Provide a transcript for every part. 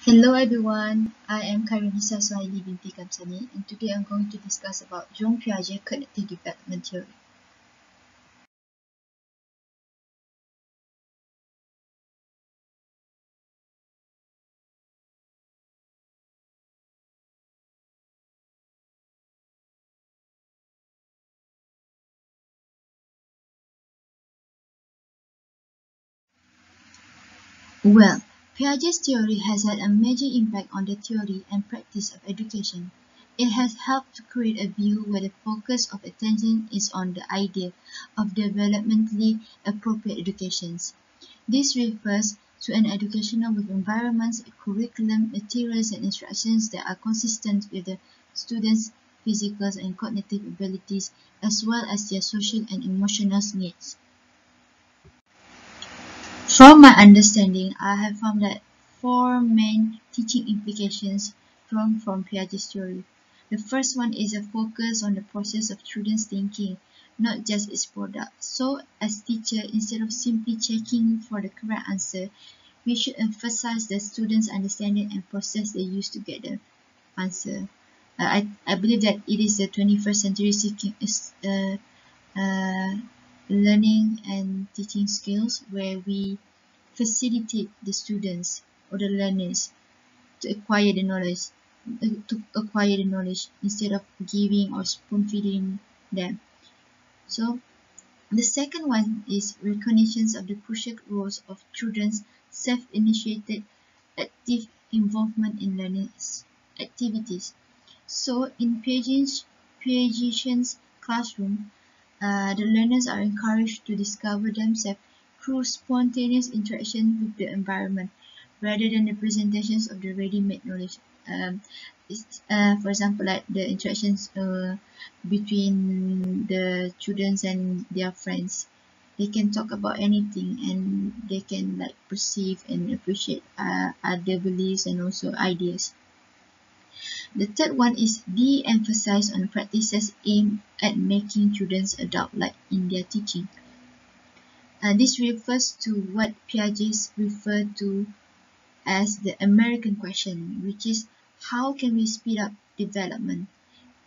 Hello everyone, I am Khairunisa Suhaili Binti Kamsany, and today I'm going to discuss about Jean Piaget's cognitive development theory. Well, Piaget's theory has had a major impact on the theory and practice of education. It has helped to create a view where the focus of attention is on the idea of developmentally appropriate educations. This refers to an educational with environments, curriculum, materials, and instructions that are consistent with the students' physical and cognitive abilities as well as their social and emotional needs. From my understanding, I have found that four main teaching implications drawn from Piaget's theory. The first one is a focus on the process of children's thinking, not just its product. So, as teacher, instead of simply checking for the correct answer, we should emphasize the students' understanding and process they use to get the answer. I believe that it is the 21st century seeking uh, learning and teaching skills where we facilitate the students or the learners to acquire the knowledge instead of giving or spoon feeding them. So the second one is recognition of the crucial roles of children's self-initiated active involvement in learning activities. So in Piaget's classroom, the learners are encouraged to discover themselves through spontaneous interaction with the environment rather than the presentations of the ready-made knowledge. For example, like the interactions between the children and their friends. They can talk about anything and they can like perceive and appreciate other beliefs and also ideas. The third one is de-emphasize on practices aimed at making children adult-like in their teaching. This refers to what Piaget referred to as the American question, which is how can we speed up development?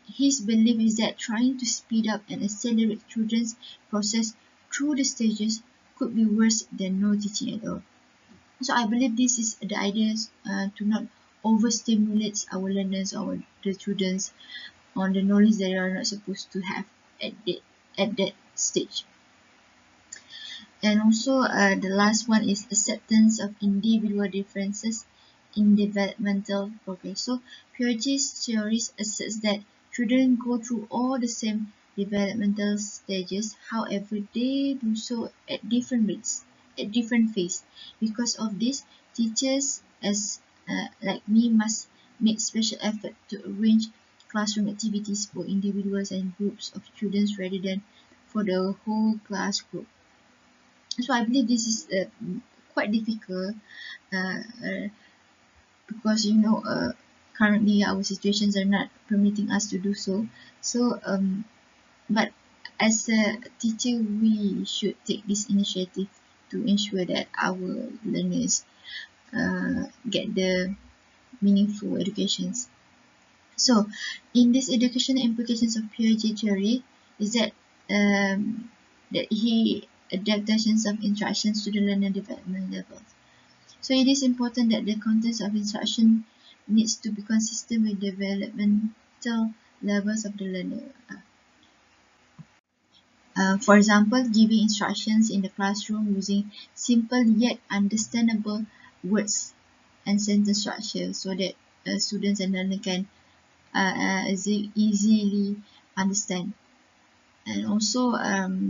His belief is that trying to speed up and accelerate children's process through the stages could be worse than no teaching at all. So I believe this is the idea to not overstimulate our learners or the students on the knowledge they are not supposed to have at that stage. And also the last one is acceptance of individual differences in developmental progress. So Piaget's theories asserts that children go through all the same developmental stages, however they do so at different rates, at different phases. Because of this, teachers as like me must make special effort to arrange classroom activities for individuals and groups of students rather than for the whole class group. So I believe this is quite difficult uh, uh, because currently our situations are not permitting us to do so. So but as a teacher we should take this initiative to ensure that our learners get the meaningful educations. So in this educational implications of Piaget theory is that he adaptations of instructions to the learner development levels. So it is important that the contents of instruction needs to be consistent with developmental levels of the learner. For example, giving instructions in the classroom using simple yet understandable words and sentence structure so that students and learners can easily understand. And also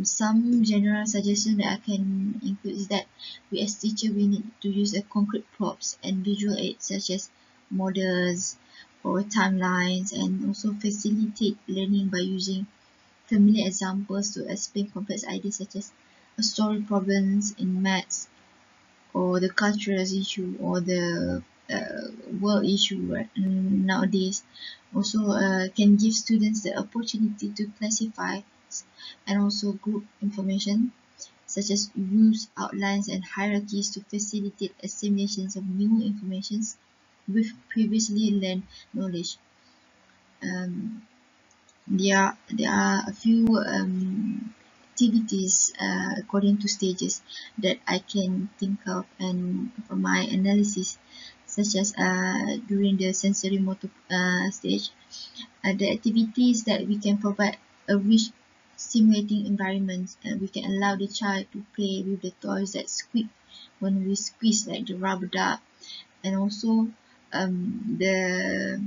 some general suggestions that I can include is that we as teacher we need to use a concrete props and visual aids such as models or timelines, and also facilitate learning by using familiar examples to explain complex ideas such as a story problems in maths or the cultural issue or the world issue nowadays. Also can give students the opportunity to classify and also group information such as use outlines and hierarchies to facilitate assimilations of new information. with previously learned knowledge. There are a few activities according to stages that I can think of, and from my analysis, such as during the sensory motor stage, the activities that we can provide a rich stimulating environment, and we can allow the child to play with the toys that squeak when we squeeze, like the rubber duck, and also the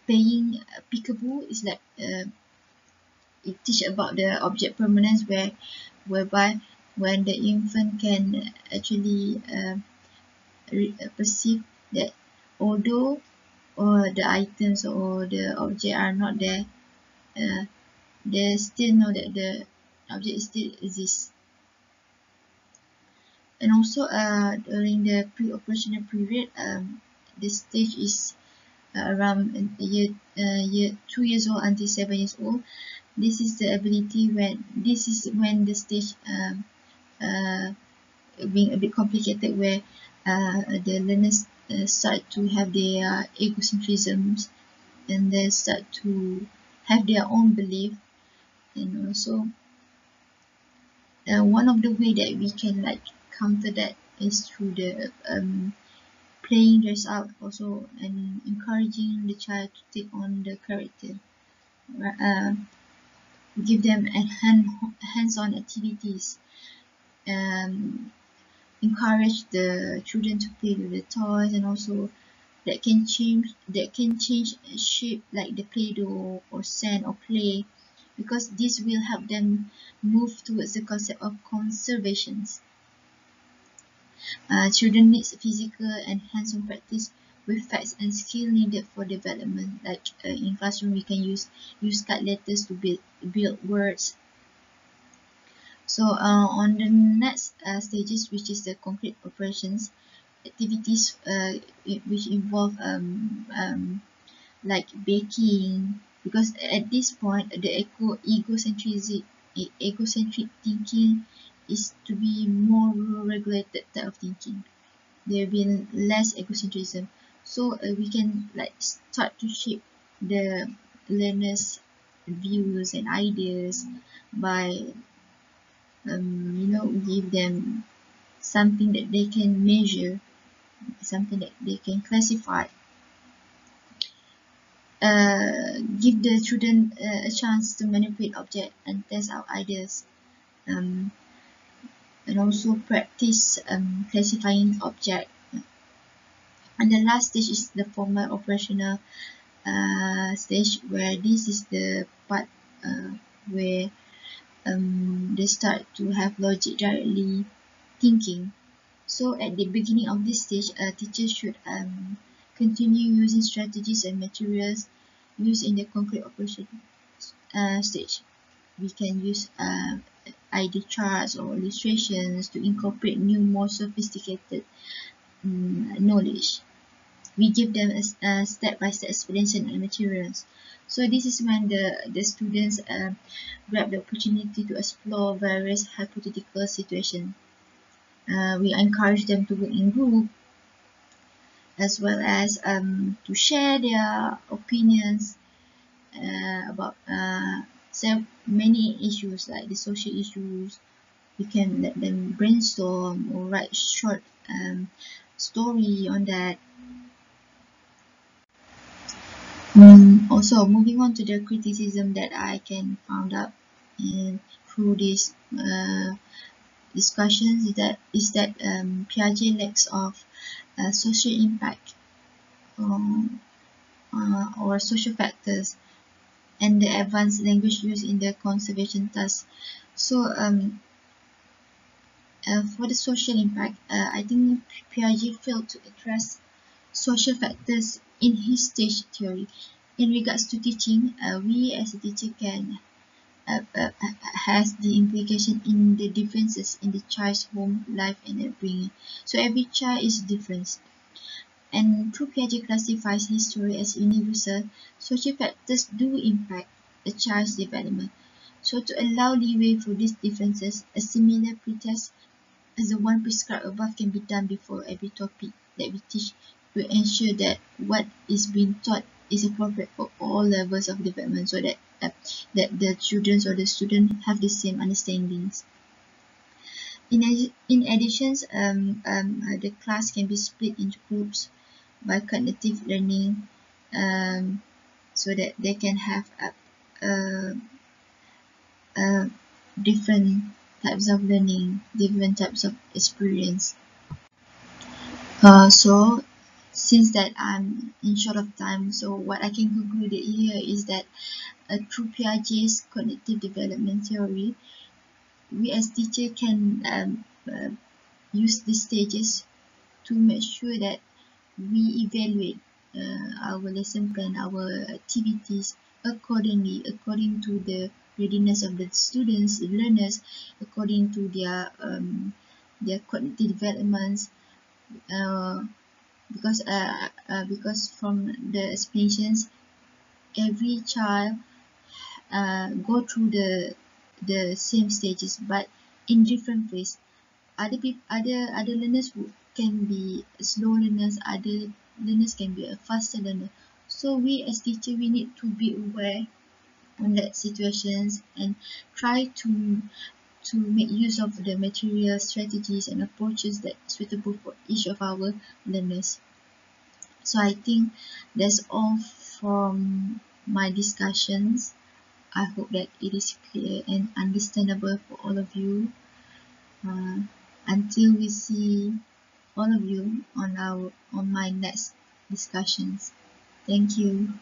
playing peekaboo is like it teach about the object permanence, whereby when the infant can actually perceive that although the items or the object are not there, uh, they still know that the object still exists. And also during the pre-operational period, the stage is around year 2 years old until 7 years old. This is when the stage being a bit complicated, where the learners start to have their egocentrisms, and they start to have their own belief. And also one of the way that we can like counter that is through the playing dress up also, and encouraging the child to take on the character. uh, give them hands-on activities, encourage the children to play with the toys, and also that can change shape, like the play-doh or sand or clay, because this will help them move towards the concept of conservation. Children need physical and hands-on practice with facts and skill needed for development. Like in classroom, we can use cut letters to build words. So on the next stages, which is the concrete operations, activities which involve like baking, because at this point the egocentric thinking is to be more regulated type of thinking. There will be less egocentrism, so we can like start to shape the learners' views and ideas by give them something that they can measure, something that they can classify. Give the children a chance to manipulate objects and test out ideas, um, and also practice classifying objects. And the last stage is the formal operational stage, where this is the part where they start to have logic directly thinking. So at the beginning of this stage, teachers should continue using strategies and materials used in the concrete operation stage. We can use ID charts or illustrations to incorporate new, more sophisticated knowledge. We give them a step-by-step explanation and materials. So this is when the students grab the opportunity to explore various hypothetical situations. We encourage them to work in group, as well as to share their opinions about so many issues, like the social issues. We can let them brainstorm or write short story on that. Also, moving on to the criticism that I can found out through this discussions, is that Piaget lacks of social impact or social factors, and the advanced language used in the conservation task. So for the social impact, I think Piaget failed to address social factors in his stage theory. In regards to teaching, we as a teacher can has the implication in the differences in the child's home life and upbringing. So every child is different. And through Piaget classifies history as universal, social factors do impact a child's development. So to allow leeway for these differences, a similar pretest as the one prescribed above can be done before every topic that we teach to ensure that what is being taught is appropriate for all levels of development, so that that the children or the student have the same understandings. In addition, the class can be split into groups by cognitive learning, so that they can have a, a different types of learning, different types of experience. So since that I'm in short of time, so what I can conclude here is that through Piaget's cognitive development theory, we as teacher can use these stages to make sure that we evaluate our lesson plan, our activities accordingly, according to the readiness of the students, learners, according to their cognitive developments. Uh, because from the explanations, every child go through the same stages, but in different ways. Other learners can be slow learners, other learners can be a faster learner. So we as teacher, we need to be aware on that situations and try to make use of the material strategies and approaches that suitable for each of our learners. So I think that's all from my discussions. I hope that it is clear and understandable for all of you. Uh, until we see all of you on my next discussions. Thank you.